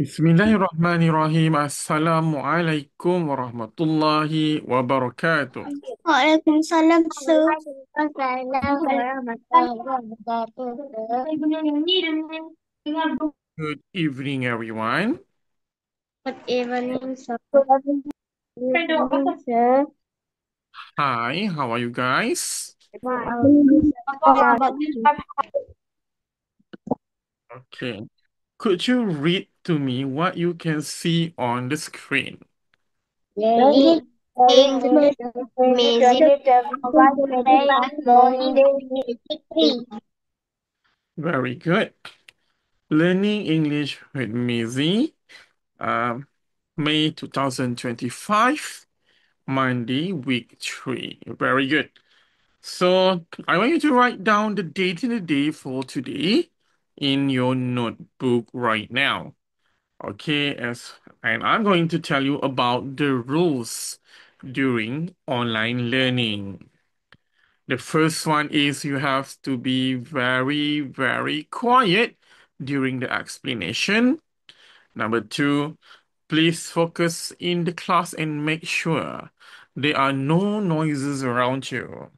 Bismillahirrahmanirrahim. Assalamualaikum warahmatullahi wabarakatuh. Waalaikumsalam, sir. Waalaikumsalam warahmatullahi wabarakatuh. Good evening, everyone. Good evening, sir. Good evening, sir. Hi, how are you guys? How about you? Okay. Could you read to me what you can see on the screen? Learning English music morning three. Very good. Learning English with Maisie, um, May 2025, Monday, week 3. Very good. So I want you to write down the date and the day for today in your notebook right now. Okay, and I'm going to tell you about the rules during online learning. The first one is you have to be very, very quiet during the explanation. Number two, please focus in the class and make sure there are no noises around you.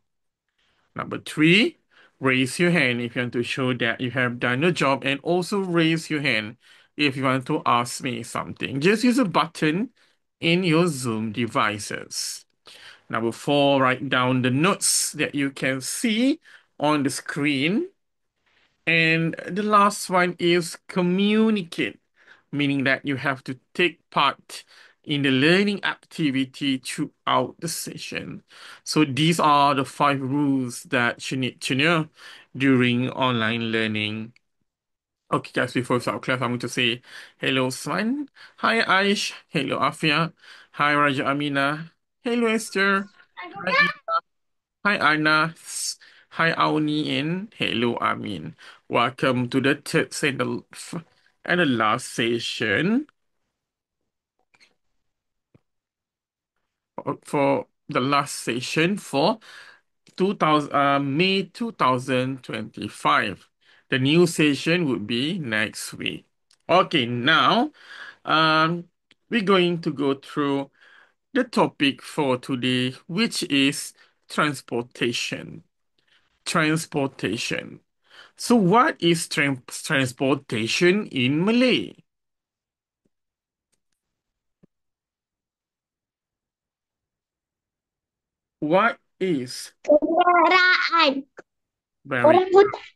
Number three, raise your hand if you want to show that you have done your job, and also raise your hand if you want to ask me something. Just use a button in your Zoom devices. Number four, write down the notes that you can see on the screen. And the last one is communicate, meaning that you have to take part in the learning activity throughout the session. So these are the 5 rules that you need to know during online learning. Okay, guys, before we start class, I'm going to say hello, Swan. Hi, Aish. Hello, Afia. Hi, Raja Amina. Hello, Esther. Hi, Hi Anna. Hi Auni and hello Amin. Welcome to the and the last session for the last session for 2000 May 2025. The new session would be next week. Okay, now um we're going to go through the topic for today, which is transportation. Transportation. So, what is transportation in Malay? What is Kendaraan. very? Orang putih.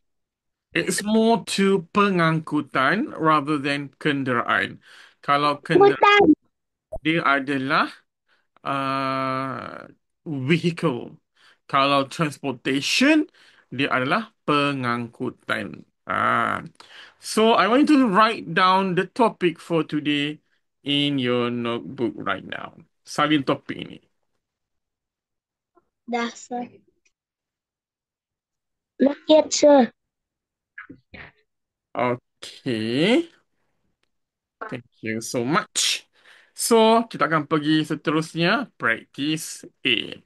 It's more to pengangkutan rather than kenderaan. Kalau kenderaan Angkutan. dia adalah uh, vehicle. Kalau transportation dia adalah pengangkutan. So I want you to write down the topic for today in your notebook right now. Salin topik ini. Dasar. Look at sir. Okay, thank you so much. So, kita akan pergi seterusnya, practice A.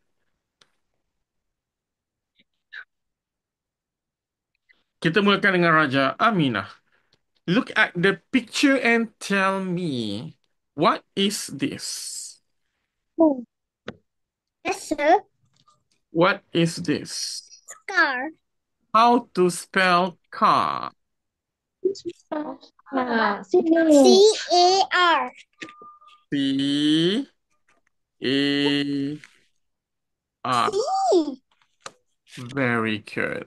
Kita mulakan dengan Raja Aminah. Look at the picture and tell me, what is this? Yes, sir. What is this? Car. How to spell car? C-A-R. C A R. C. Very good.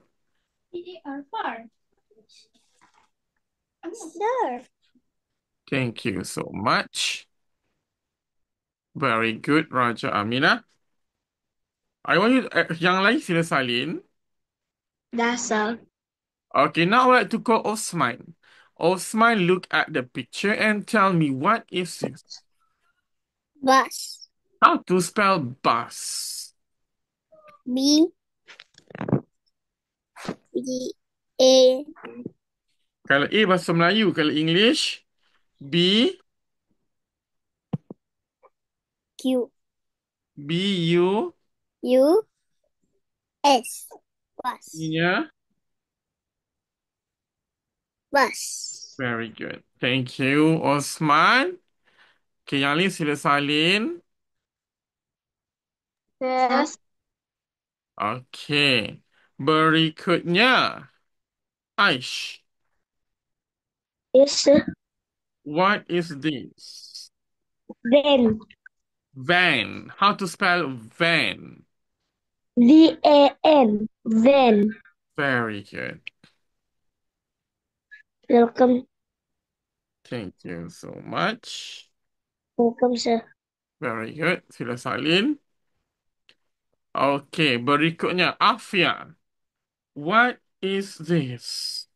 C-A-R. Car. Sir. Thank you so much. Very good, Raja Aminah. I want you, yang lain sila salin. Dasar. Okay, now I would like to call Osman. Osman, look at the picture and tell me what is this? Bus. How to spell bus? B. B. A. Kalau A bahasa Melayu, kalau English, B, Q. B, U, U. S. Bus. nya Bus. Very good. Thank you, Osman. Okay, yang lain sila salin. Yes. Okay. Berikutnya, Aish. Is What is this? then Van. How to spell van? VAN then. Very good. Welcome, Thank you so much. welcome, sir. Very good. Sila salin. Okay, berikutnya, Afia. What is this?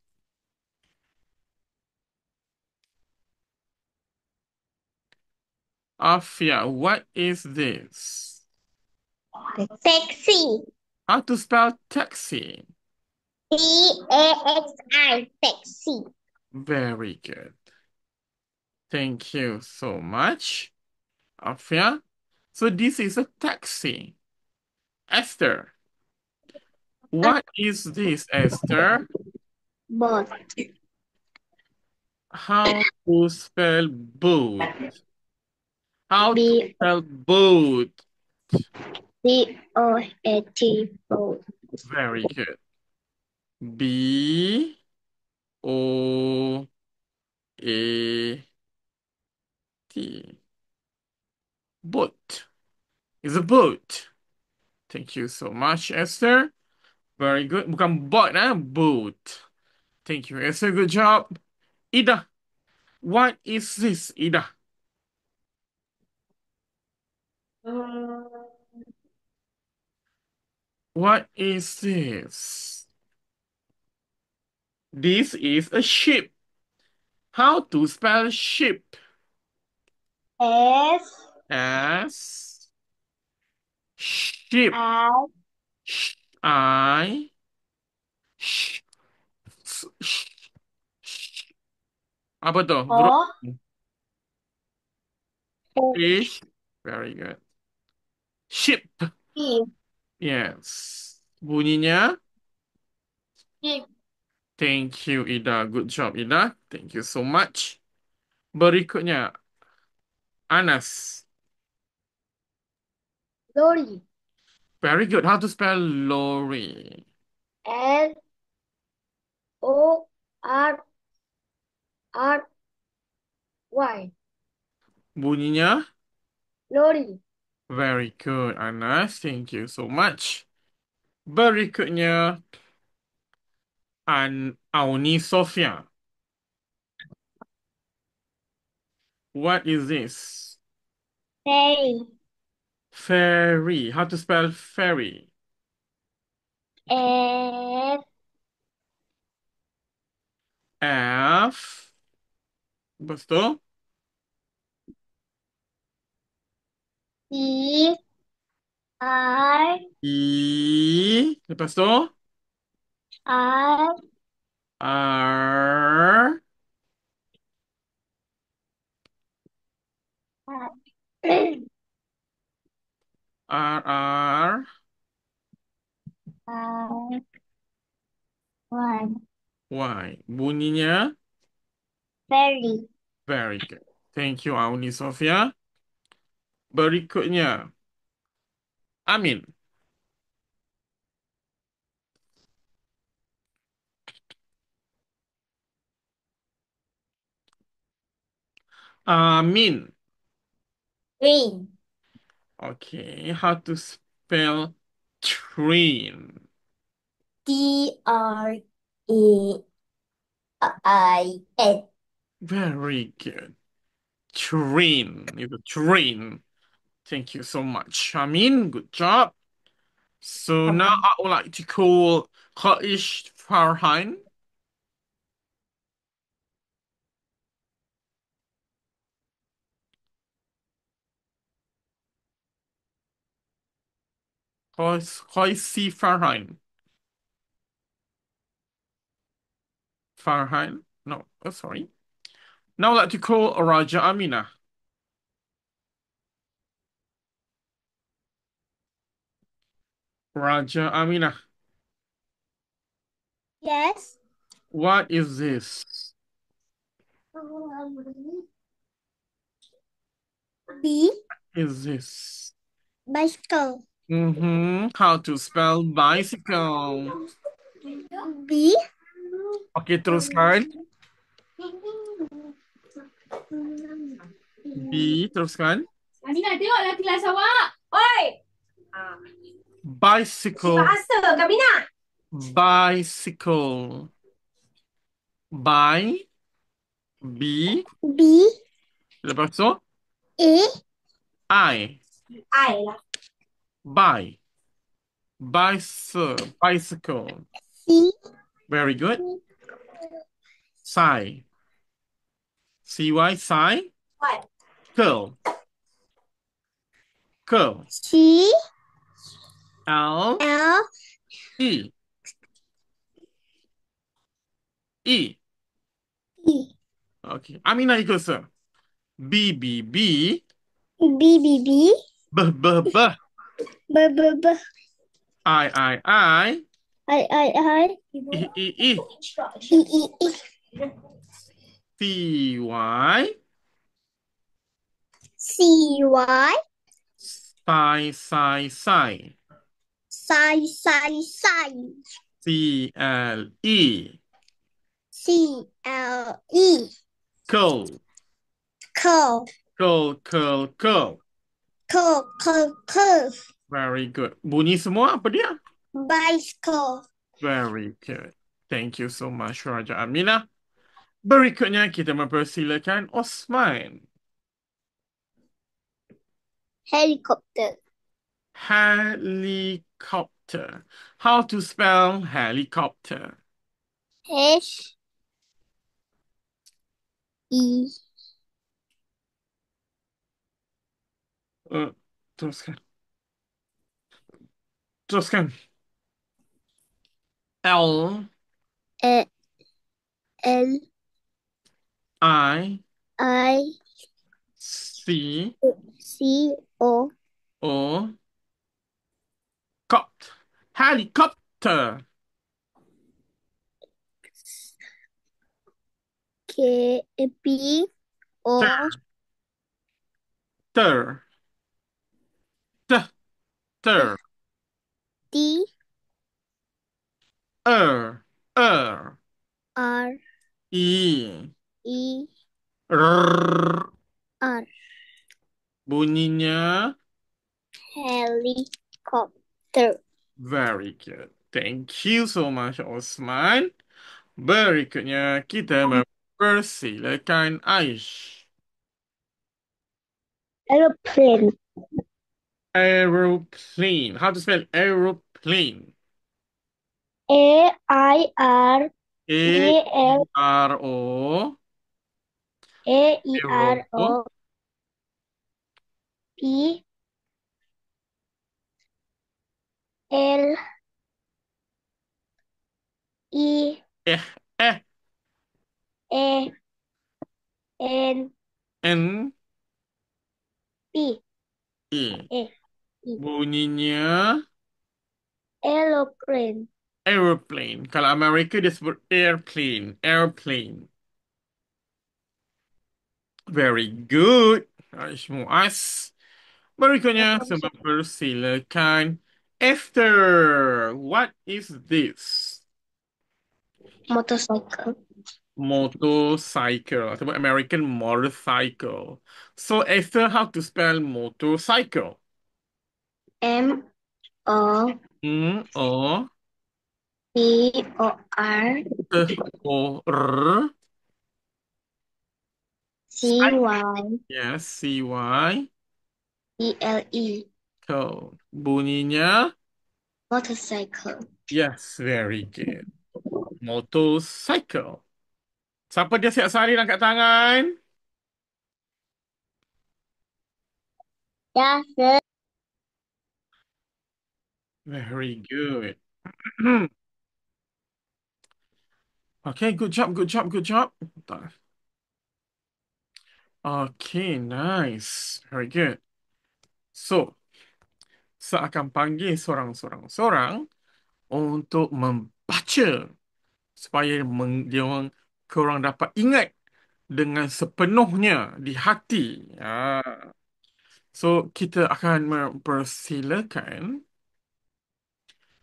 Afia, what is this? Taxi. How to spell taxi? TAXI. Taxi. Very good. Thank you so much, Afia. So this is a taxi. Esther, what is this, Esther? Boat. How to spell boat? How to B spell boat? BOAT. Boat. Very good. B O A T. Boat. It's a boat. Thank you so much, Esther. Very good. Bukan bot, boat. Thank you, Esther. Good job. Ida, what is this, Ida? What is this? This is a ship. How to spell ship? S S ship. I Sh I sh, sh, sh. Apa tu? Huruf O H. Very good. Ship. P. Yes. Bunyinya. Ship. Thank you, Ida. Good job, Ida. Thank you so much. Berikutnya, Anas. Lorry. Very good. How to spell lorry? LORRY. Bunyinya? Lorry. Very good, Anas. Thank you so much. Berikutnya, Auni Sofia. What is this? Ferry. Ferry. How to spell ferry? F F. Lepas tu? E R I. Lepas tu? R R. R. R. R one. Y. Bunyinya? Ferry. Very good. Thank you, Auni Sofia. Berikutnya, Amin. Amin. Green. Okay, how to spell train? TRAIN. Very good. Train is a train. Thank you so much, Amin. Good job. So now I would like to call Khaish Farhan. Khaisi Farhan. Farhan? No, oh, sorry. Now I'd like to call Raja Amina. Raja Amina. Yes. What is this? B. Is this? Bicycle. How to spell bicycle? B. Oke, teruskan. B, teruskan. Nanti nak tengoklah kelas awak. Oi. Bicycle. Bahasa kami nak. Bicycle. By. B. B. Lepas tu. A. I. Ai lah. By. Bicycle. Bicycle. C. Very good. Sigh. CY. Sigh. What? Curl. Curl. C. L. L. E. E. E. Okay. Amina ikut sir. B. B. B. B. B. B. B. B. B. B. B. B. I. I. I. I. E. E. E. E. E. E. C. Y. C. Y. Sigh. Sigh. Sigh. Sigh. C. L. E. C. L. E. Curl. Curl. Curl. Curl. Curl. Curve. Very good. Bunyi semua apa dia? Bicycle. Very good. Thank you so much, Raja Amina. Berikutnya kita mempersilakan Osman. Helicopter. Helicopter. How to spell helicopter? H. E. Uh, teruskan. Teruskan. L. E. L. I. I. C. C. O. O. Cop. Helicopter. K. B. O. Ter. T. Ter. D. Er. Er. R. I. E. R. R. Bunyinya Helicopter. very good. Thank you so much, Osman. Berikutnya kita mempersilakan Aish. Aeroplane. Aeroplane. How to spell aeroplane? A. I. R. A A. L. R O. A. E. R. Aero. O. P. L. E. Eh. Eh. A. N. N. P. E. A. E. Bunyinya Aeroplane. aeroplane. Kalau Amerika dia sebut airplane. Airplane. Very good. Aish Muaz. Berikutnya saya mempersilakan Esther. What is this? Motorcycle. Motorcycle ataupun American motorcycle. So Esther, how to spell motorcycle? M. O. O P. O. R. T O R. C. Y. Yes, C Y. E. L. E. Go. Bunyinya Motorcycle. yes, very good. Motorcycle. Siapa dia siap salin angkat tangan? Yeah, sir. Very good. Okay, good job, good job, good job. Okay, nice. Very good. So, saya akan panggil seorang-seorang untuk membaca supaya korang dapat ingat dengan sepenuhnya di hati. So, kita akan mempersilakan.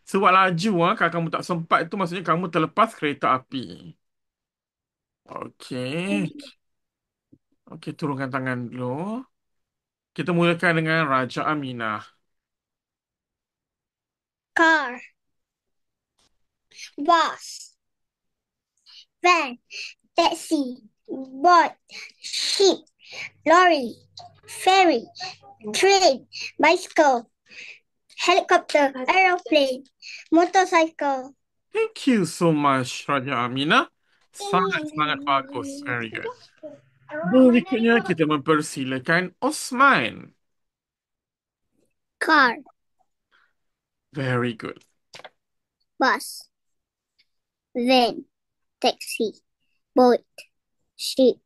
Sebab laju, kalau kamu tak sempat itu maksudnya kamu terlepas kereta api. Okey. Okey, turunkan tangan dulu. Kita mulakan dengan Raja Aminah. Car, bus, van, taxi, boat, ship, lorry, ferry, train, bicycle, helicopter, aeroplane, motorcycle. Thank you so much, Raja Aminah. Sangat-sangat bagus. Very good. Berikutnya kita mempersilakan Osman. Car, Very good. bus, van, taxi, boat, ship,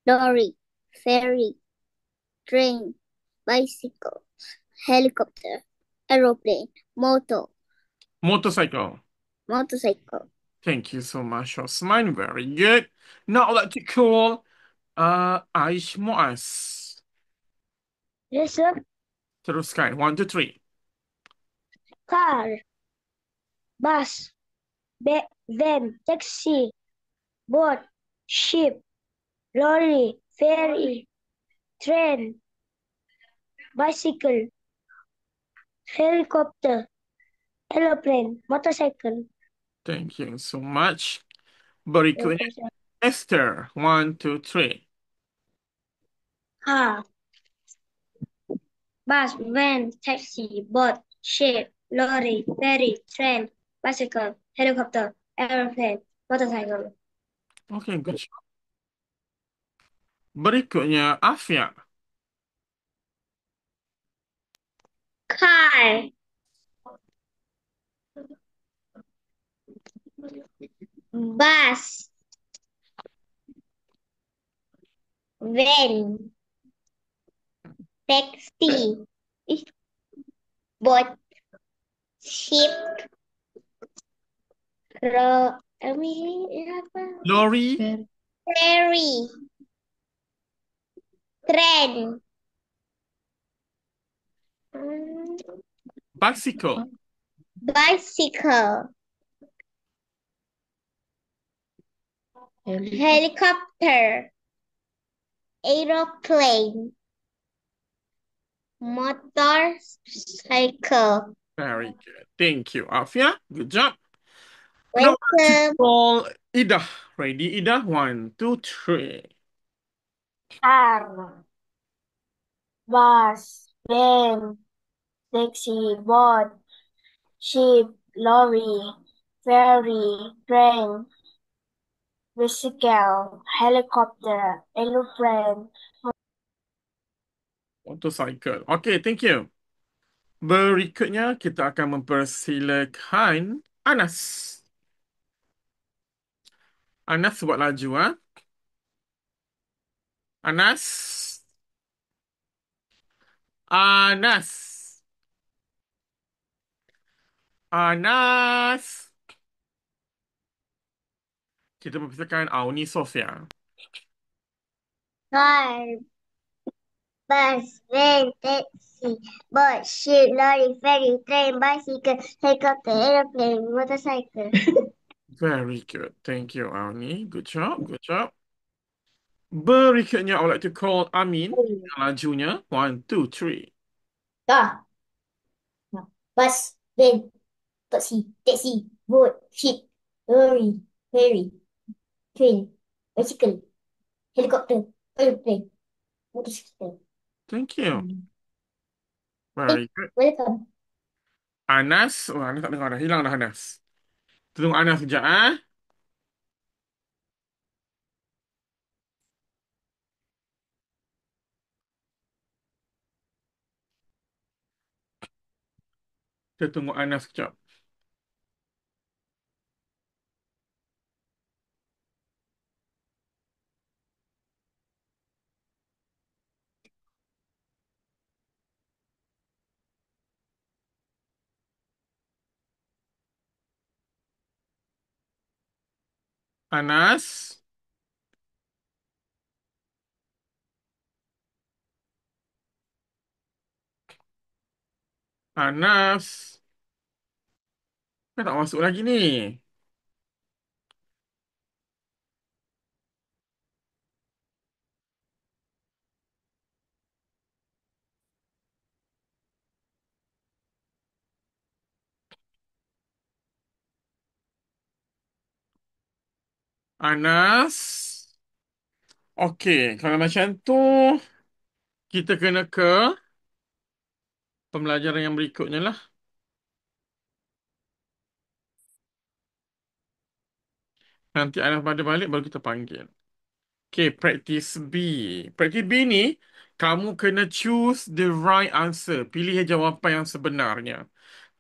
lorry, ferry, train, bicycle, helicopter, aeroplane, Motorcycle. motorcycle. Thank you so much, Osman. Very good. Now I'd like to call Aish Muaz. Yes, sir. Teruskan. One, two, three. Car, bus, van, taxi, boat, ship, lorry, ferry, train, bicycle, helicopter, aeroplane, motorcycle. Thank you so much. Berikutnya Okay, sir. Esther. One, two, three. Car, bus, van, taxi, boat, ship, lorry, ferry, train, bicycle, helicopter, aeroplane, motorcycle. Okay, good job. Berikutnya Afia. Car, bus, van, taxi, boat, ship, apa? Lori. Ferry, train, Bicycle. bicycle, helicopter, aeroplane, motorcycle. Very good. Thank you, Afia. Good job. Now I'd like to Welcome. call Ida. Ready, Ida? One, two, three. Car, bus, van, taxi, boat, ship, lorry, ferry, train, bicycle, helicopter, aeroplane. Motorcycle. Okay, thank you. Berikutnya kita akan mempersilakan Anas. Anas buat laju, Anas. Anas. Anas. Kita mempersilakan Auni Sofia. Car, bus, van, taxi, boat, ship, lorry, ferry, train, bicycle, helicopter, aeroplane, motorcycle. Very good. Thank you, Auni. Good job. Good job. Berikutnya, I would like to call Amin. Yang lajunya. One, two, three. Car, bus, van, taxi, boat, ship, lorry, ferry, train, bicycle, helicopter, aeroplane, motorcycle. Thank you. Very good. Welcome. Anas. Oh, Anas tak dengar dah. Hilang dah Anas. Tunggu Anas sekejap, Kita tunggu Anas sekejap. Anas. Anas. Kan tak masuk lagi ni. Anas. Okey, kalau macam tu, kita kena ke pembelajaran yang berikutnya lah. Nanti Anas pada balik baru kita panggil. Okay, practice B. Practice B ni, kamu kena choose the right answer. Pilih jawapan yang sebenarnya.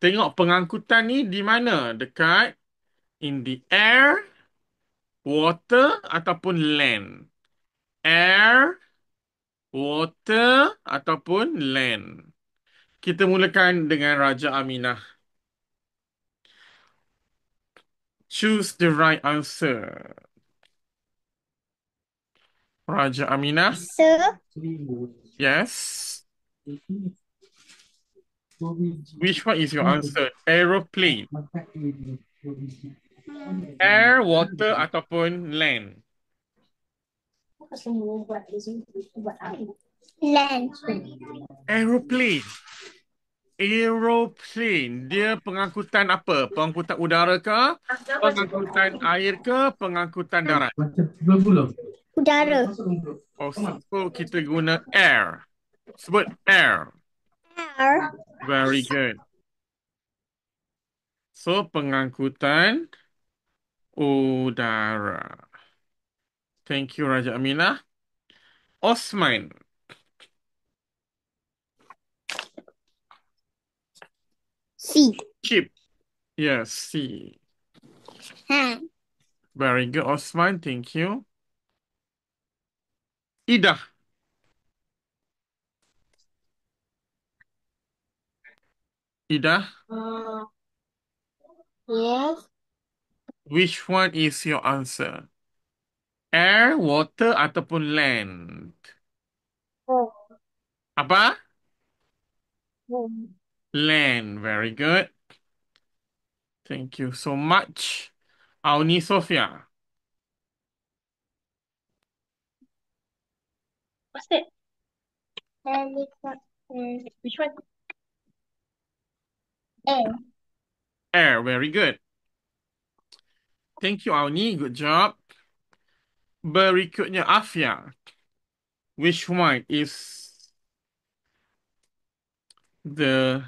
Tengok pengangkutan ni di mana? Dekat in the air, water ataupun land. Air, water ataupun land. Kita mulakan dengan Raja Aminah. Choose the right answer. Raja Aminah. Sir, Yes. Which one is your answer? Aeroplane. Air, water ataupun land. land. Aeroplane. Aeroplane. Dia pengangkutan apa? Pengangkutan udara ke? Pengangkutan air ke? Pengangkutan darat? Udara. Oh, so kita guna air. Sebut air. Air. Very good. So, pengangkutan udara. Thank you, Raja Aminah. Osman. Sea. Ship. Yes, sea. Hand. Very good, Osman. Thank you. Ida. Ida, Yes. which one is your answer? Air, water ataupun land? Oh. Apa? Oh. Land. Very good. Thank you so much. Auni Sofia. What's that? Which one? Air. Air. Very good. Thank you, Auni. Good job. Berikutnya Afia. Which one is the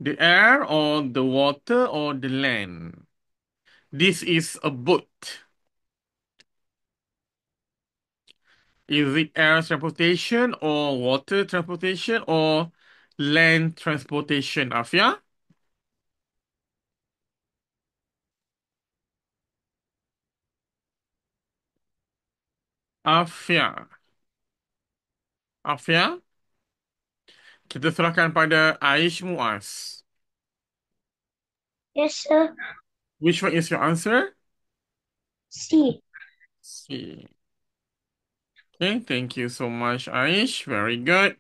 the air or the water or the land? This is a boat. Is it air transportation or water transportation or land transportation, Afia? Afia. Afia? Kita serahkan pada Aish Muaz. Yes, sir. Which one is your answer? C. C. Okay, thank you so much, Aish. Very good.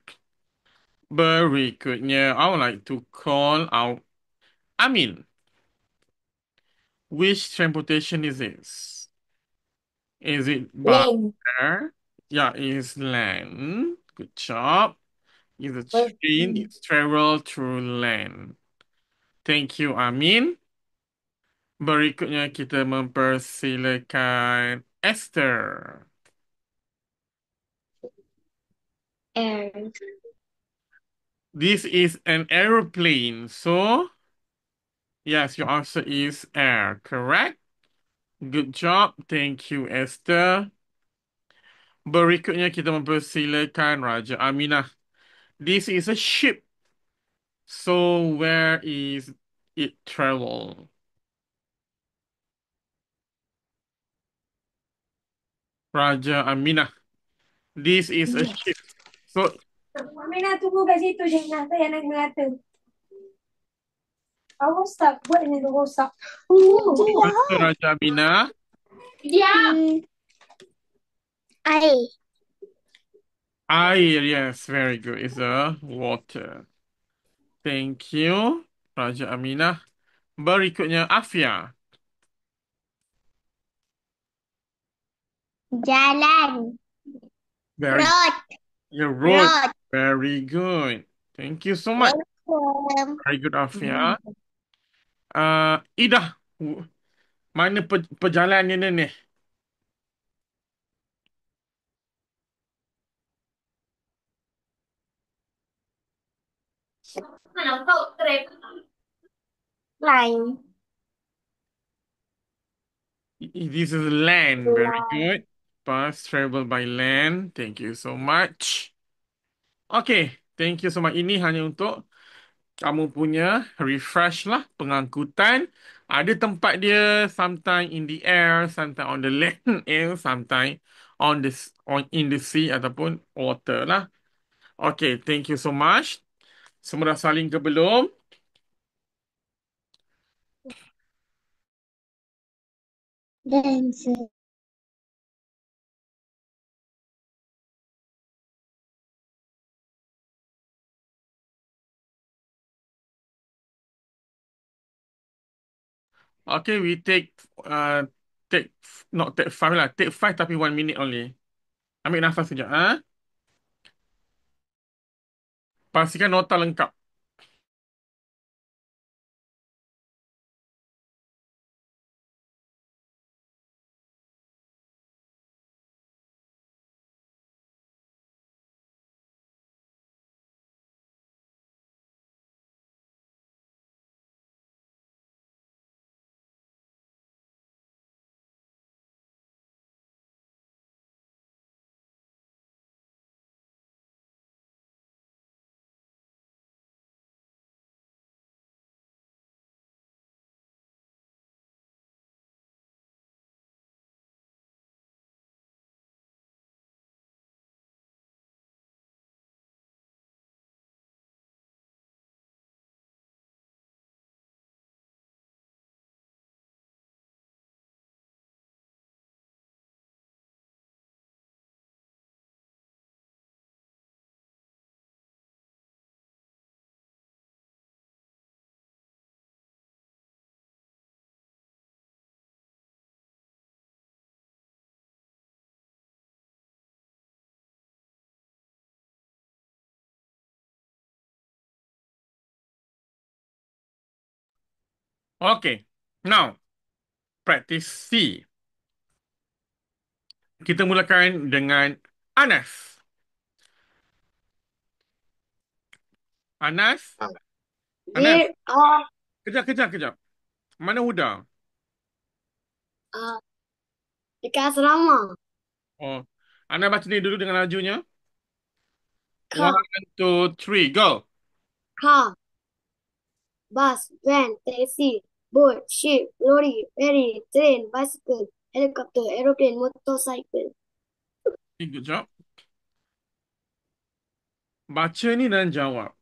Berikutnya, I would like to call out Amin. Which transportation is this? Is it by Land. air? Yeah, it's land. Good job. Is a train. It's travel through land. Thank you, Amin. Berikutnya kita mempersilakan Esther. Air. This is an aeroplane. So, yes, your answer is air. Correct? Good job. Thank you, Esther. Berikutnya kita mempersilakan Raja Aminah. This is a ship. So, where is it travel? Raja Aminah. This is a ship. So, Mami na tunggu kat situ je nak saya nak mengata. Aku rosak, buat ni tu rosak. answer Raja Aminah. Air. Air, yes, very good. It's a water. Thank you, Raja Aminah. Berikutnya, Afia. Jalan. Very, Road. your road. Road. Very good. Thank you so much. Welcome. Very good, Afia. Ida, mana perjalanannya ni? Line. This is land. Very good. Bus travel by land. Thank you so much. Okay, thank you so much. Ini hanya untuk kamu punya refresh lah pengangkutan. Ada tempat dia sometime in the air, sometime on the land, and sometime on in the sea ataupun water lah. Okay, thank you so much. Semua dah saling ke belum? Dance. Okay, we take not take five lah, take five tapi 1 minute only. Ambil nafas sekejap, ah. Pastikan nota lengkap. Okay, now practice C. Kita mulakan dengan Anas. Anas, Anas, There are kejap. Mana Huda? dekat asrama. Oh, Anas baca ni dulu dengan lajunya. Car, 1, 2, 3, go. car, bus, van, taxi, boat, ship, lorry, ferry, train, bicycle, helicopter, aeroplane, motorcycle. Okay, good job. Baca ni dan jawab.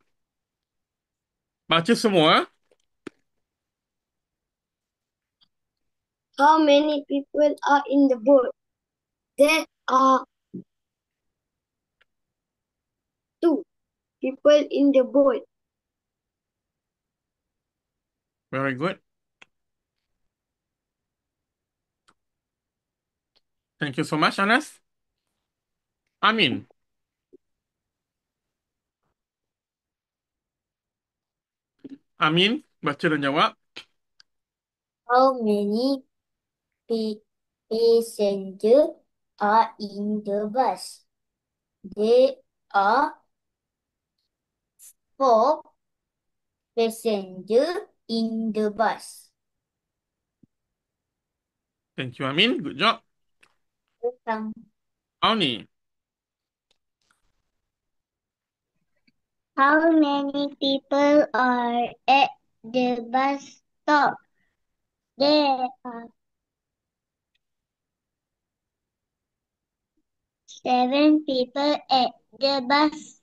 Baca semua. How many people are in the boat? There are 2 people in the boat. Very good. Thank you so much, Anas. Amin. Amin, baca dan jawab. How many passengers are in the bus? There are 4 passengers in the bus. Thank you, Amin. Good job. Welcome. Auni. How many people are at the bus stop? There are 7 people at the bus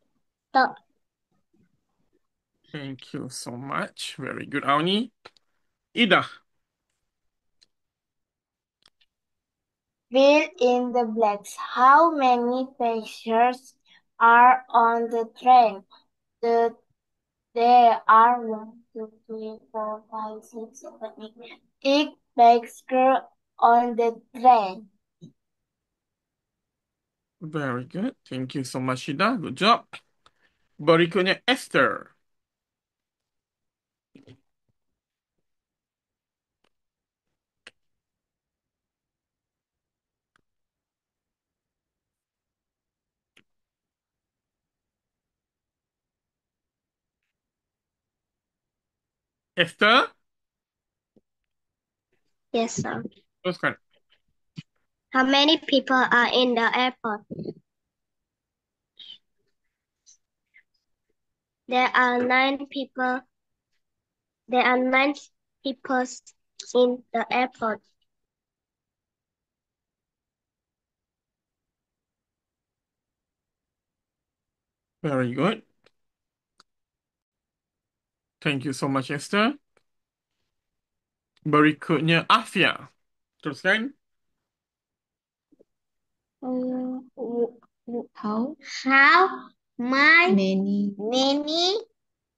stop. Thank you so much. Very good, Auni. Ida. Fill in the blanks. How many passengers are on the train? The There are 1, 2, 3, 4, 5, 6, 7, 8 passengers on the train. Very good. Thank you so much, Shida. Good job. Berikutnya Esther. Esther, Yes, sir. teruskan. How many people are in the airport? There are 9 people. There are 9 people in the airport. Very good. Thank you so much, Esther. Berikutnya Afia. Teruskan. How How many many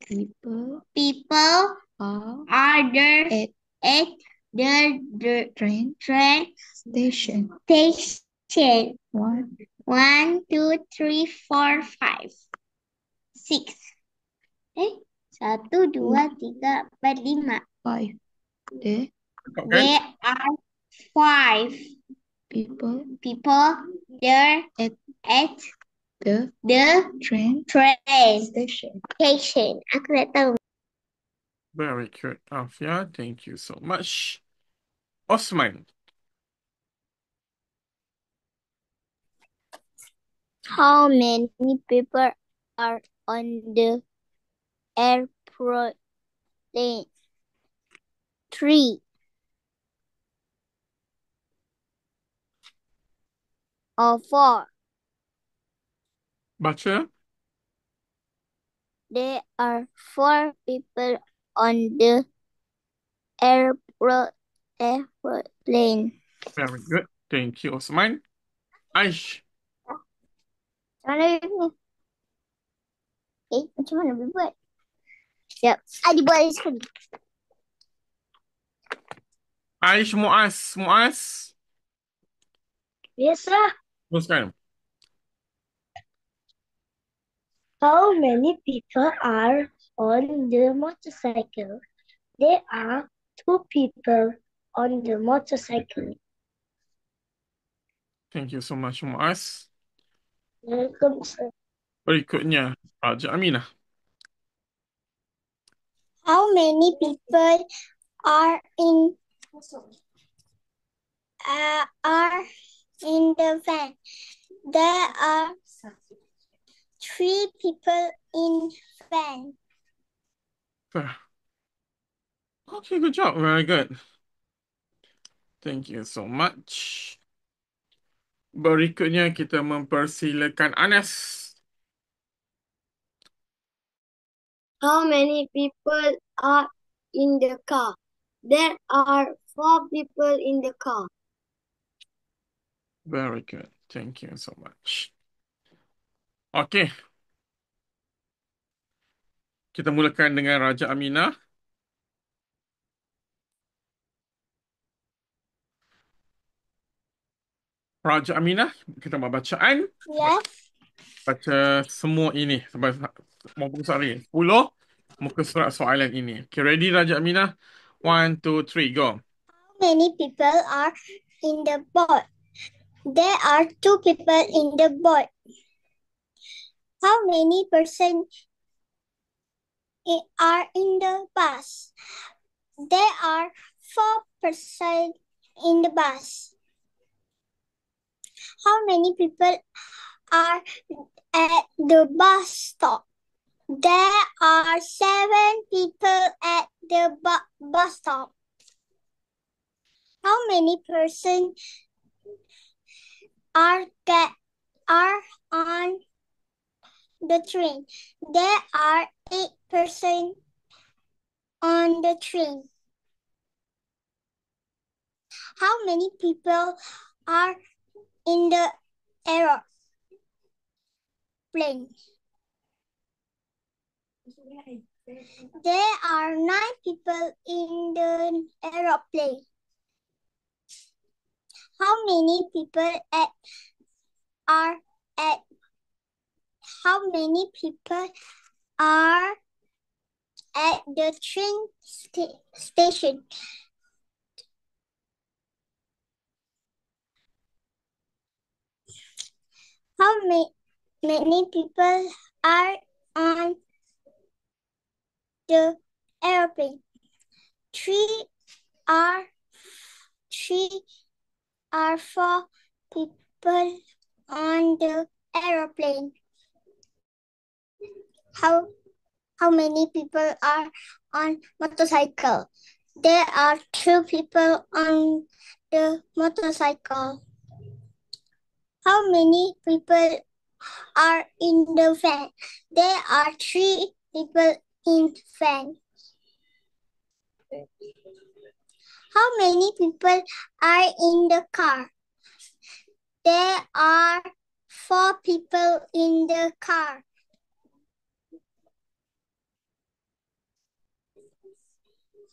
people people are are there at at the train train station? station? 1, 1, 2, 3, 4, 5, 6. 1, 2, 3, 4, 5. 5. There Cakapkan. There are 5 people people there at at the the train train station. station. Aku tak tahu. Very good, Afia. Thank you so much. Osman. How many people are on the airplane? 3 or 4. Baca. There are 4 people on the airplane. Very good. Thank you, Osman. Aish. Macam mana ni? Macam mana boleh buat? Sekejap. Adi buat lagi sekali. Aish Muaz. Muaz. Yes, sir. Teruskan. How many people are on the motorcycle? There are 2 people on the motorcycle. Thank you so much, Muaz. Welcome, sir. Berikutnya Raja Aminah. How many people are in the van? There are 3 people in van. Okay, good job. Very good. Thank you so much. Berikutnya kita mempersilakan Anas. How many people are in the car? There are 4 people in the car. Very good. Thank you so much. Okay. Kita mulakan dengan Raja Aminah. Raja Aminah, kita buat bacaan. Yes. Baca semua ini. Sampai muka surat ni. 10 muka surat soalan ini. Okay, ready Raja Aminah? 1, 2, 3, go. How many people are in the boat? There are 2 people in the boat. How many persons are in the bus? There are 4 persons in the bus. How many people are at the bus stop? There are 7 people at the bus stop. How many persons are on the train? There are 8 persons on the train. How many people are in the aeroplane? There are 9 people in the aeroplane. How many people are at how many people are at the train station? How many people are on the airplane? Three are 4 people on the airplane. How many people are on motorcycle? There are 2 people on the motorcycle. How many people are in the van? There are 3 people in van. How many people are in the car? There are 4 people in the car.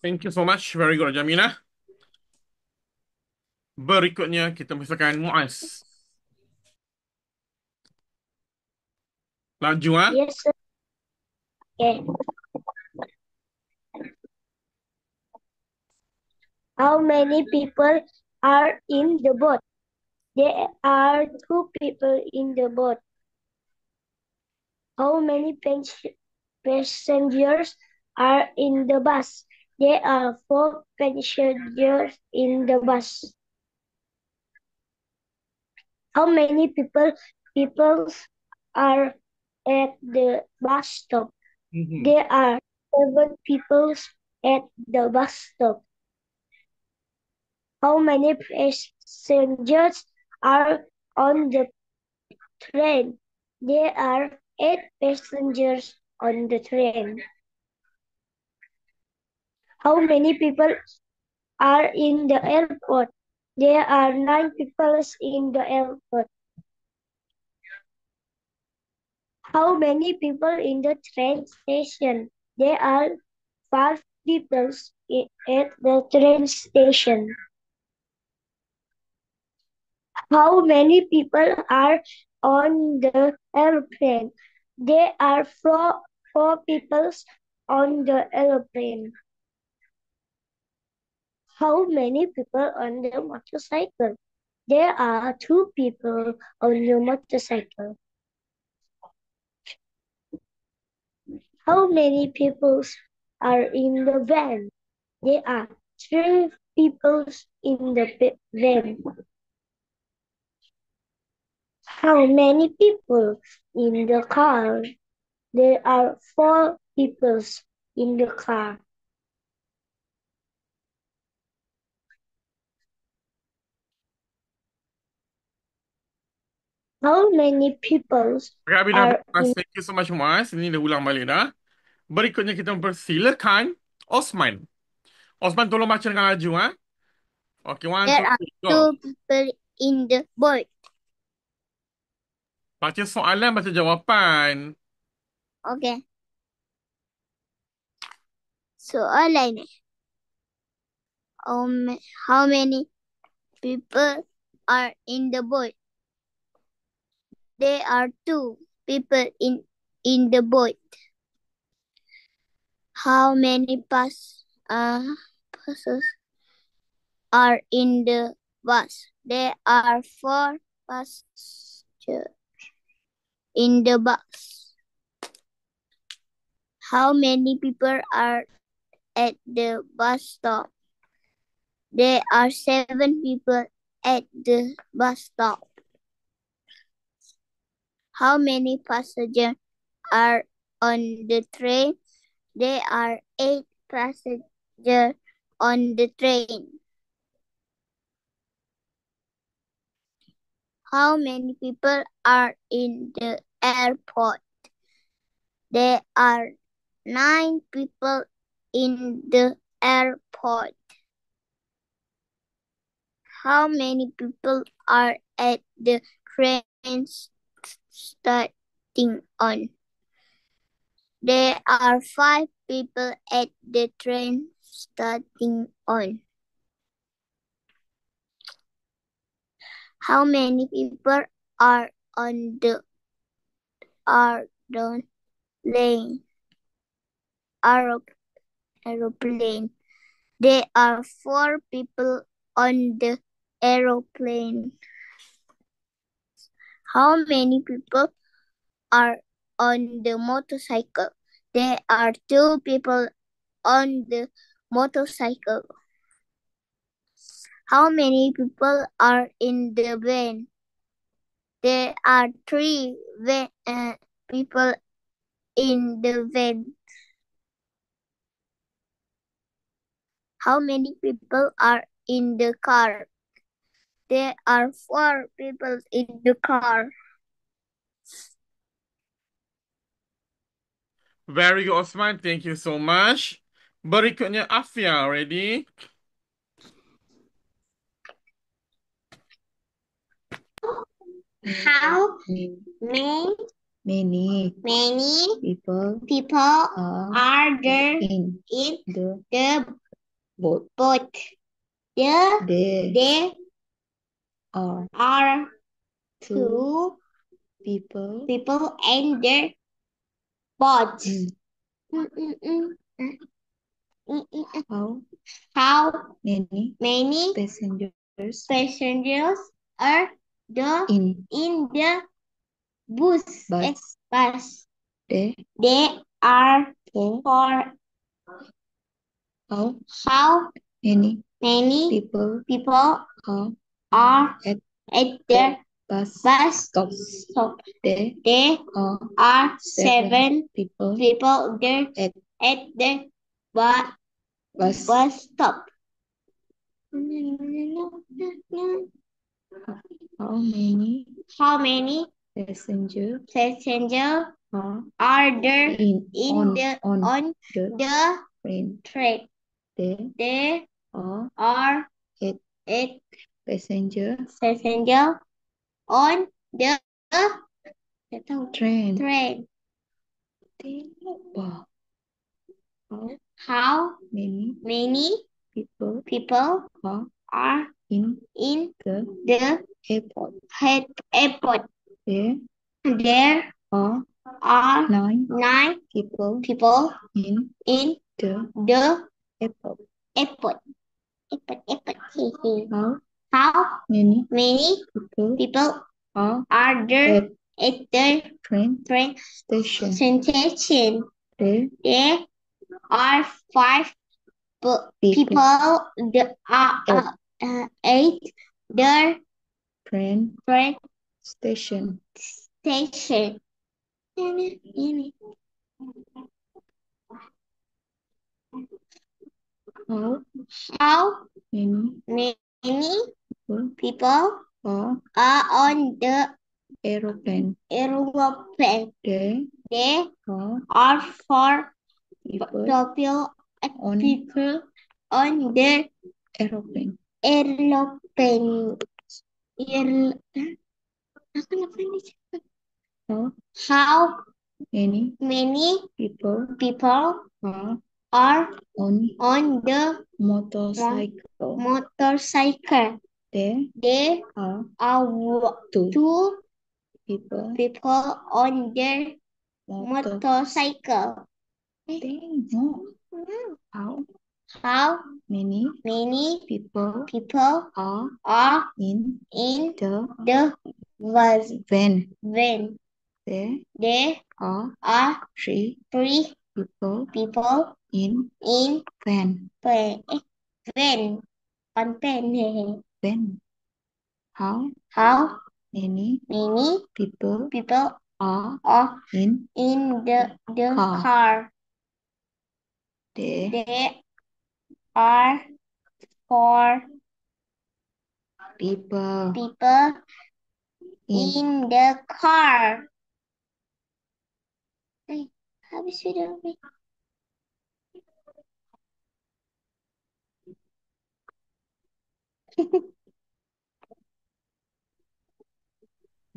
Thank you so much. Very good, Jamila. Berikutnya kita misalkan Muaz. Laju, ah? Yes, sir. Okay. How many people are in the boat? There are 2 people in the boat. How many passengers are in the bus? There are 4 passengers in the bus. How many people are at the bus stop? There are 7 people at the bus stop. How many passengers are on the train? There are 8 passengers on the train. How many people are in the airport? There are 9 people in the airport. How many people in the train station? There are 5 people at the train station. How many people are on the airplane? There are four people on the airplane. How many people on the motorcycle? There are 2 people on the motorcycle. How many people are in the van? There are 3 people in the van. How many people in the car? There are 4 people in the car. How many people Okay, Abi dah are Muaz. in Thank you so much, Muaz. Ini dah ulang balik dah. Berikutnya kita mempersilakan Osman. Osman, tolong baca dengan laju, ah. Okay, 1, There 2, are 3, go. 2 people in the boat. Baca soalan, baca jawapan. Okay. Soalan. How many people are in the boat? There are 2 people in the boat. How many buses are in the bus? There are 4 passengers in the bus. How many people are at the bus stop? There are 7 people at the bus stop. How many passengers are on the train? There are 8 passengers on the train. How many people are in the airport? There are 9 people in the airport. How many people are at the train starting on? There are 5 people at the train starting on. How many people are on the aeroplane? Aeroplane. There are 4 people on the aeroplane. How many people are on the motorcycle? There are 2 people on the motorcycle. How many people are in the van? There are 3 people in the van. How many people are in the car? There are 4 people in the car. Very good, Osman. Thank you so much. Berikutnya Afia, ready? How Many many people people are there in in the the boat. boat? There There are are two 2 people people in the boat. in. How How many many passengers passengers are there in in the bus? bus? Bus. There There are four. 4. How How many many people people are are at at the bus bus stop? stop? There There are are 7 7 people people there at at the bus bus. stop. How many How many passengers passengers are are there in on the the train? train? There There are are 8 8 passengers passengers on the train. train. Wow. How How many many people people are are in in the the airport? airport? There There are are 9 people people in in the the airport. airport. How How many many people people are are there at at the train train station? station? There There are 5 people people. There are 8 the train train station. station. How How many many people people are are on the aeroplane? aeroplane? There There are are 4 people people on the aeroplane. aeroplane. How How many many people people are are on the motorcycle? motorcycle? There There are are two 2 people people on the motorcycle. No. How How many many people people are are in in the the van? van? There There are are 3 3 people people in in van. van. On Van. How How many many people people are are in in the Car. car? there? There are 4 People people in in the car. Habis sudah.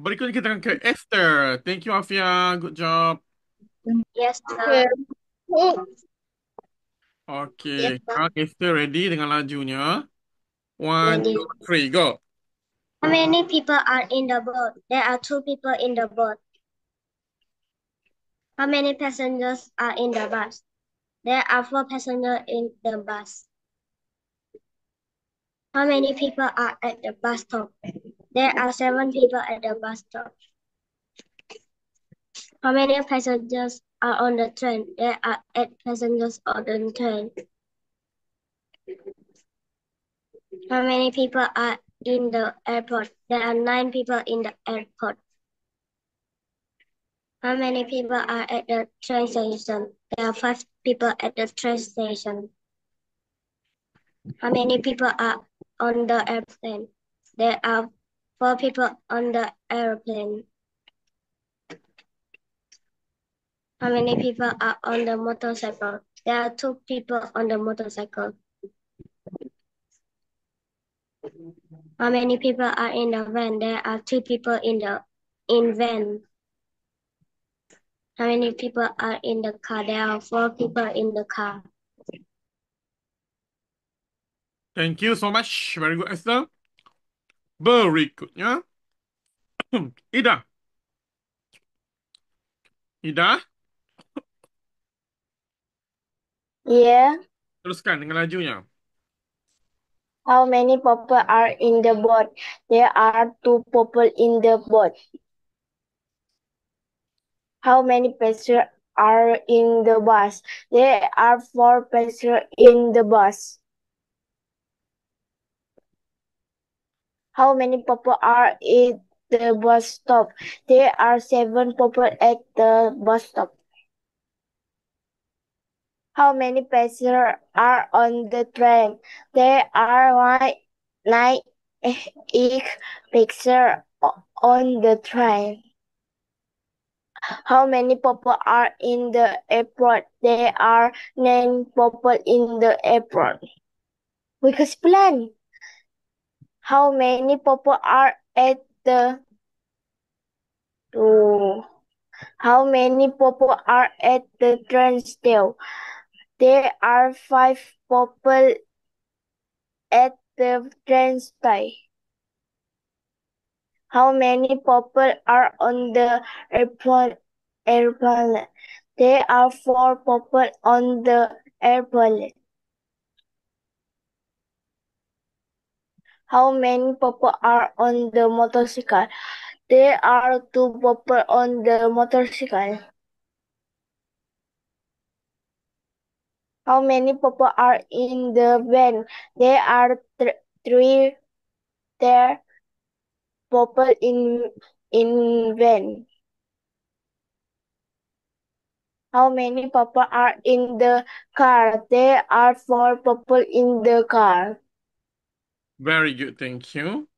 Berikutnya kita akan ke Esther. Thank you, Afia. Good job. Yes, sir. Okay, sekarang Esther ready dengan lajunya. 1, Ready. 2, 3, go. How many people are in the boat? There are 2 people in the boat. How many passengers are in the bus? There are 4 passengers in the bus. How many people are at the bus stop? There are 7 people at the bus stop. How many passengers are on the train? There are 8 passengers on the train. How many people are in the airport? There are 9 people in the airport. How many people are at the train station? There are 5 people at the train station. How many people are on the airplane? There are 4 people on the airplane. How many people are on the motorcycle? There are 2 people on the motorcycle. How many people are in the van? There are 2 people in van. How many people are in the car? There are 4 people in the car. Thank you so much. Very good, Esther. Berikutnya, Ida. Ida, Yeah. teruskan dengan lajunya. How many people are in the boat? There are 2 people in the boat. How many passengers are in the bus? There are 4 passengers in the bus. How many people are at the bus stop? There are 7 people at the bus stop. How many passengers are on the train? There are 9 passengers on the train. How many people are in the airport? There are 9 people in the airport. We plan. How many people are at the How many people are at the train station? There are 5 people at the train station. How many people are on the airplane? There are 4 people on the airplane. How many people are on the motorcycle? There are 2 people on the motorcycle. How many people are in the van? There are 3 people in van. How many people are in the car? There are 4 people in the car. Very good, thank you.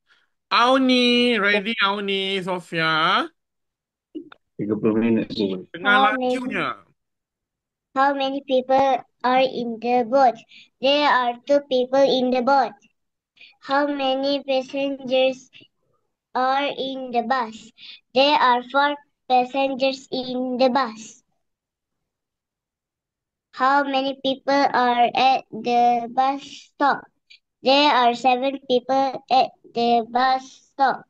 Auni, ready Auni, Sofia? 30 minit dulu. Dengan lajunya. How many people are in the boat? There are 2 people in the boat. How many passengers are in the bus? There are 4 passengers in the bus. How many people are at the bus stop? There are 7 people at the bus stop.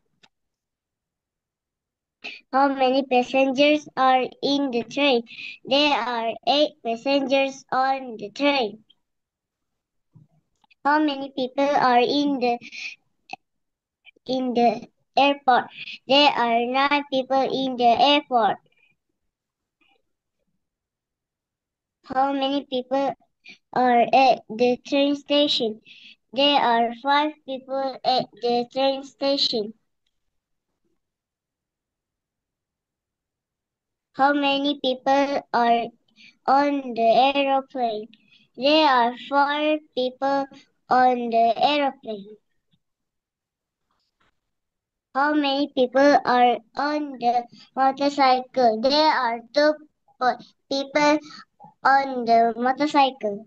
How many passengers are in the train? There are 8 passengers on the train. How many people are in the airport? There are 9 people in the airport. How many people are at the train station? There are 5 people at the train station. How many people are on the aeroplane? There are 4 people on the aeroplane. How many people are on the motorcycle? There are 2 people on the motorcycle.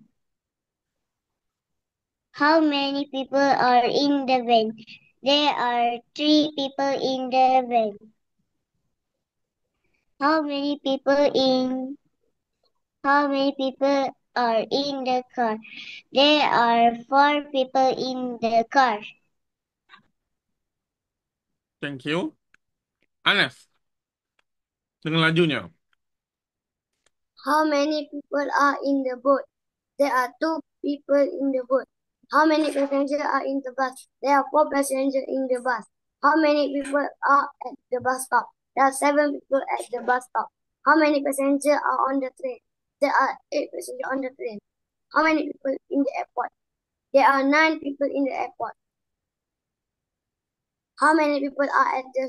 How many people are in the van? There are 3 people in the van. How many people are in the car? There are 4 people in the car. Thank you. Anas, dengan lajunya. How many people are in the boat? There are 2 people in the boat. How many passengers are in the bus? There are 4 passengers in the bus. How many people are at the bus stop? There are 7 people at the bus stop. How many passengers are on the train? There are 8 passengers on the train. How many people in the airport? There are 9 people in the airport. How many people are at the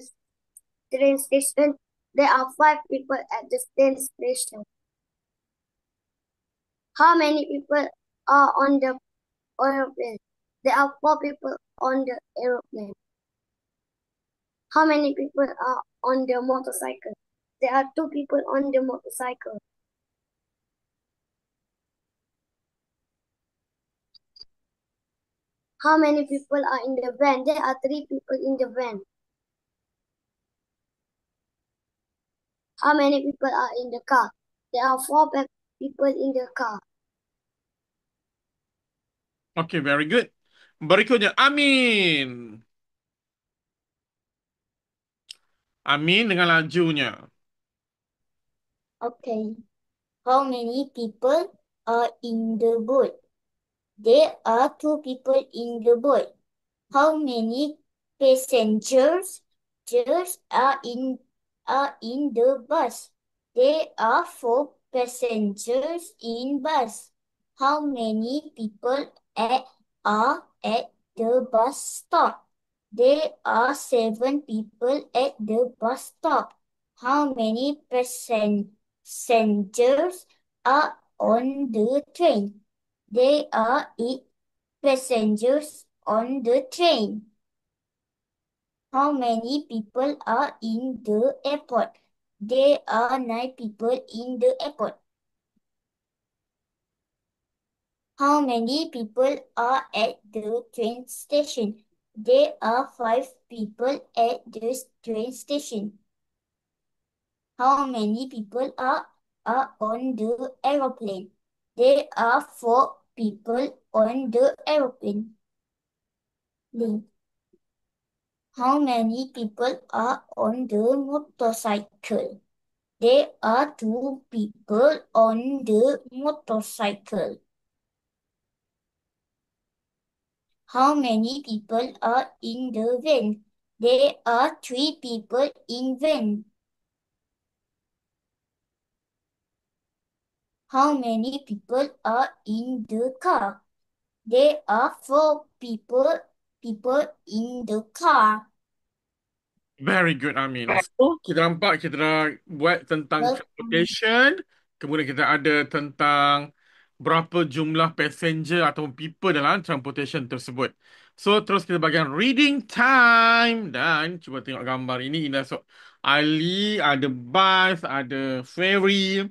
train station? There are 5 people at the train station. How many people are on the aeroplane? There are 4 people on the aeroplane. How many people are on the motorcycle? There are 2 people on the motorcycle. How many people are in the van? There are 3 people in the van. How many people are in the car? There are 4 people in the car. Okay, very good. Berikutnya, Amin. Amin dengan lajunya. Okay. How many people are in the boat? There are 2 people in the boat. How many passengers are in the bus? There are 4 passengers in bus. How many people are at the bus stop? There are 7 people at the bus stop. How many passengers are on the train? There are 8 passengers on the train. How many people are in the airport? There are 9 people in the airport. How many people are at the train station? There are 5 people at the train station. How many people are on the aeroplane? There are 4 people on the aeroplane. How many people are on the motorcycle? There are 2 people on the motorcycle. How many people are in the van? There are 3 people in van. How many people are in the car? There are 4 people in the car. Very good, Amin. So, kita nampak kita dah buat tentang transportation. Kemudian kita ada tentang berapa jumlah passenger atau people dalam transportation tersebut. So, terus kita bagian reading time. Dan cuba tengok gambar ini. Indah. So, Ali, ada bus, ada ferry,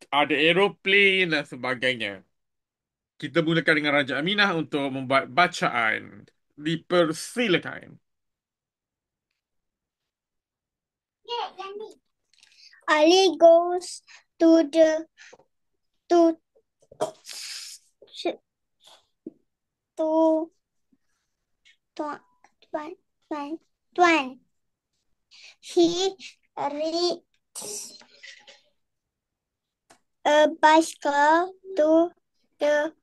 ada aeroplane dan sebagainya. Kita mulakan dengan Raja Aminah untuk membuat bacaan. Dipersilakan. Ali goes to the to to Tuan. He rides a bicycle to the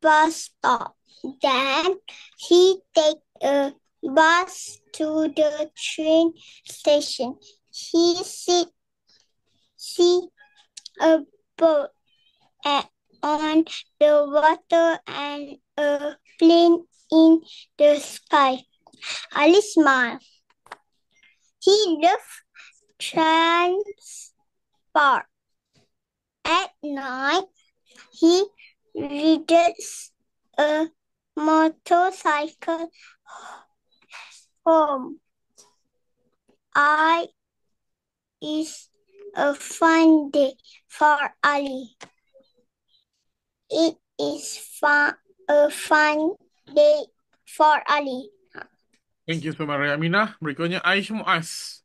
bus stop. Then he takes a bus to the train station. He see a boat on the water and a plane in the sky. Ali smiled. He loved transport. At night, he rides a motorcycle home. Is a fun day for Ali. It is a fun day for Ali. Thank you so much, Aminah. Berikutnya Aish Muaz.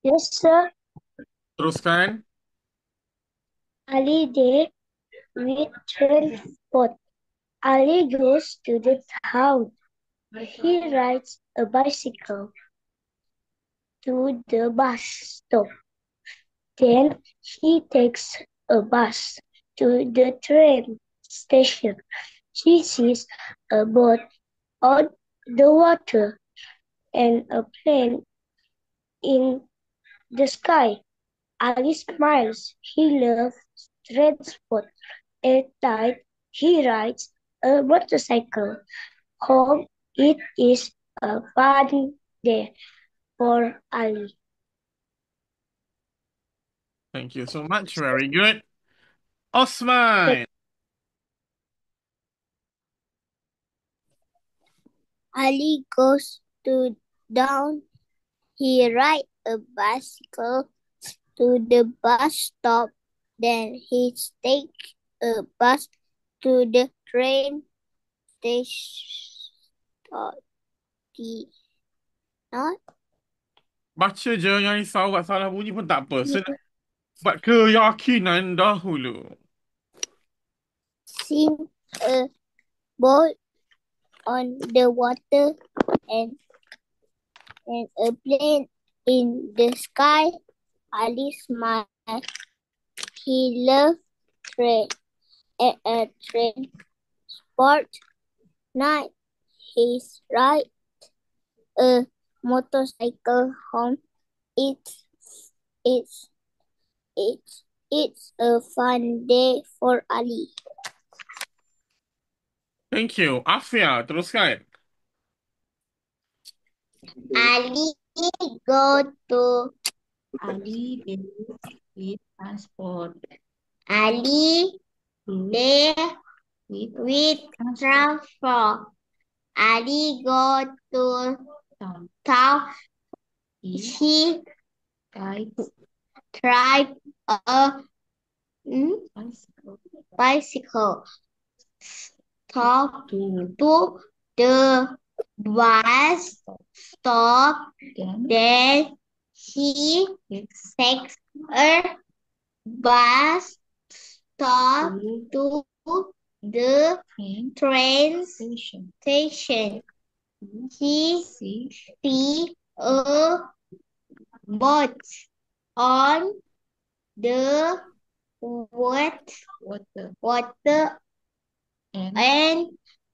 Yes, sir. Teruskan. Ali day with transport. Ali goes to the town. He rides a bicycle to the bus stop. Then he takes a bus to the train station. He sees a boat on the water and a plane in the sky. Ali smiles. He loves transport. At night, he rides a motorcycle home. It is a fun day for Ali. Thank you so much. Very good. Osman. Ali goes to down. He rides a bicycle to the bus stop. Then he takes a bus to the train station. Not Baca je, yang risau buat salah bunyi pun tak apa. Buat keyakinan dahulu. seen a boat on the water and a plane in the sky. Ali smiled. He loved train transport. Night he ride a motorcycle home. It's a fun day for Ali. Thank you. Afia, teruskan. Ali go to Ali days with transport. Ali day with transport. Ali go to Town. town. He He rides tried a bicycle bicycle. Stop to to the bus stop. then Then he takes takes a bus stop to to the train train station. station. He See see a boat on the water and and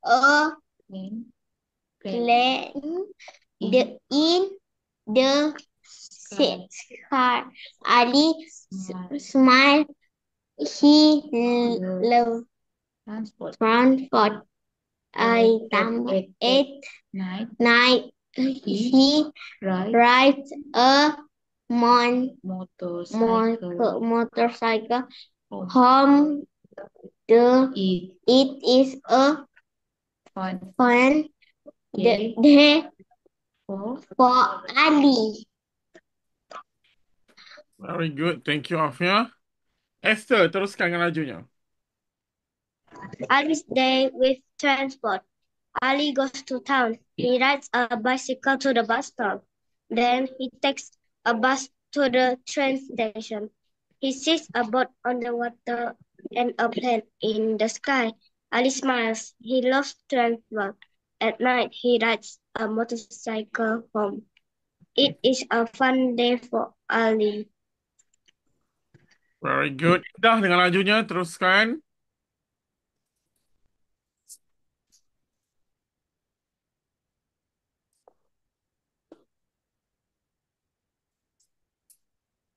a plane plane in in the sky. sky. Ali Smile. smiled. He loved Transport. transport. Item At 8 night he ride rides a motorcycle home. home. It is a Fun fun day day for for Ali. Very good. Thank you, Afia. Esther, teruskan dengan lajunya. Ali's day with transport. Ali goes to town. He rides a bicycle to the bus stop. Then he takes a bus to the train station. He sees a boat on the water and a plane in the sky. Ali smiles. He loves transport. At night, he rides a motorcycle home. It is a fun day for Ali. Very good. Dah dengan lajunya, teruskan.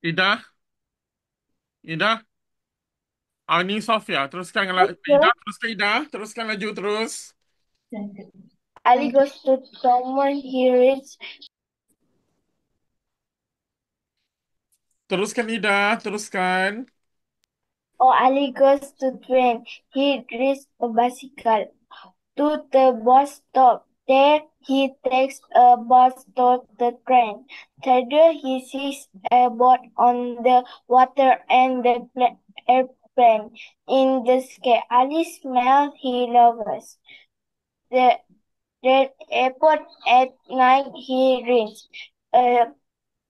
Ida. Ida. Ani Sofia, teruskan dengan Ida. Teruskan Ida. Teruskan laju terus. Ali goes to someone he reads. Teruskan Ida. Teruskan. Ali goes to train. He rides a bicycle to the bus stop. There he takes a bus to the train. There he sees a boat on the water and the airplane in the sky. Ali smiles. He loves the airport. At night he reads a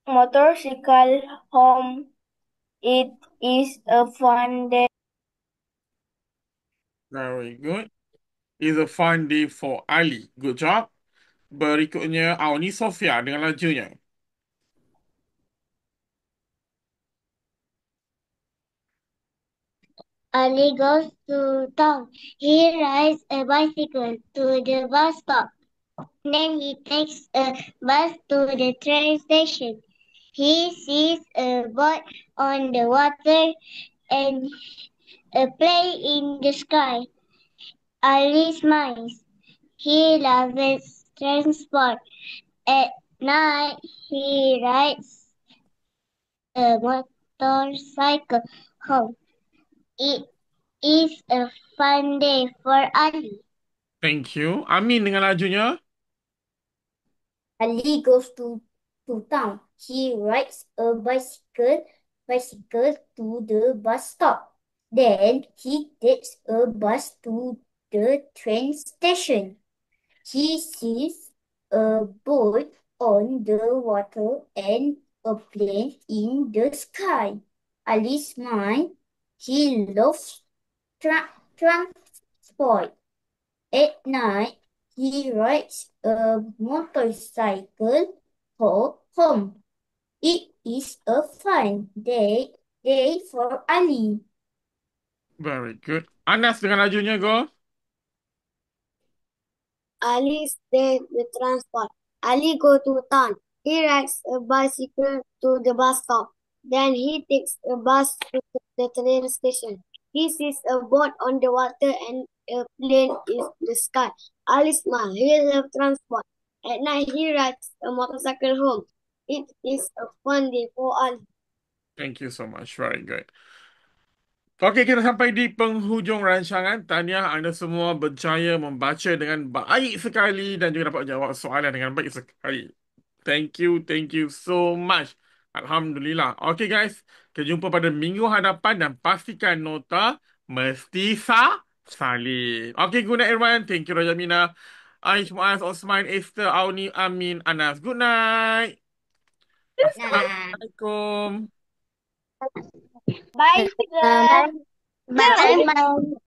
motorcycle home. It is a fun day. Very good. It's a fun day for Ali. Good job. Berikutnya Auni Sofia dengan lajunya. Ali goes to town. He rides a bicycle to the bus stop. Then he takes a bus to the train station. He sees a boat on the water and a plane in the sky. Ali smiles. He loves transport. At night, he rides a motorcycle home. It is a fun day for Ali. Thank you. Amin dengan lajunya. Ali goes to town. He rides a bicycle to the bus stop. Then he takes a bus to the train station. He sees a boat on the water and a plane in the sky. Ali smiles. He loves transport. At night, he rides a motorcycle home. It is a fun day for Ali. Very good. Anas dengan lajunya, go. Ali's day with transport. Ali go to town. He rides a bicycle to the bus stop. Then he takes a bus to the train station. He sees a boat on the water and a plane in the sky. Ali smiles. He loves transport. At night he rides a motorcycle home. It is a fun day for Ali. Thank you so much. Very good. Okey, kita sampai di penghujung rancangan. Tahniah anda semua berjaya membaca dengan baik sekali dan juga dapat jawab soalan dengan baik sekali. Thank you so much. Alhamdulillah. Okey guys, kita jumpa pada minggu hadapan dan pastikan nota mesti salin. Okey, good night everyone. Thank you Raja Mina. Aish, Muaz, Osman, Esther, Auni, Amin, Anas. Good night. Assalamualaikum. Bye. Bye. Bye.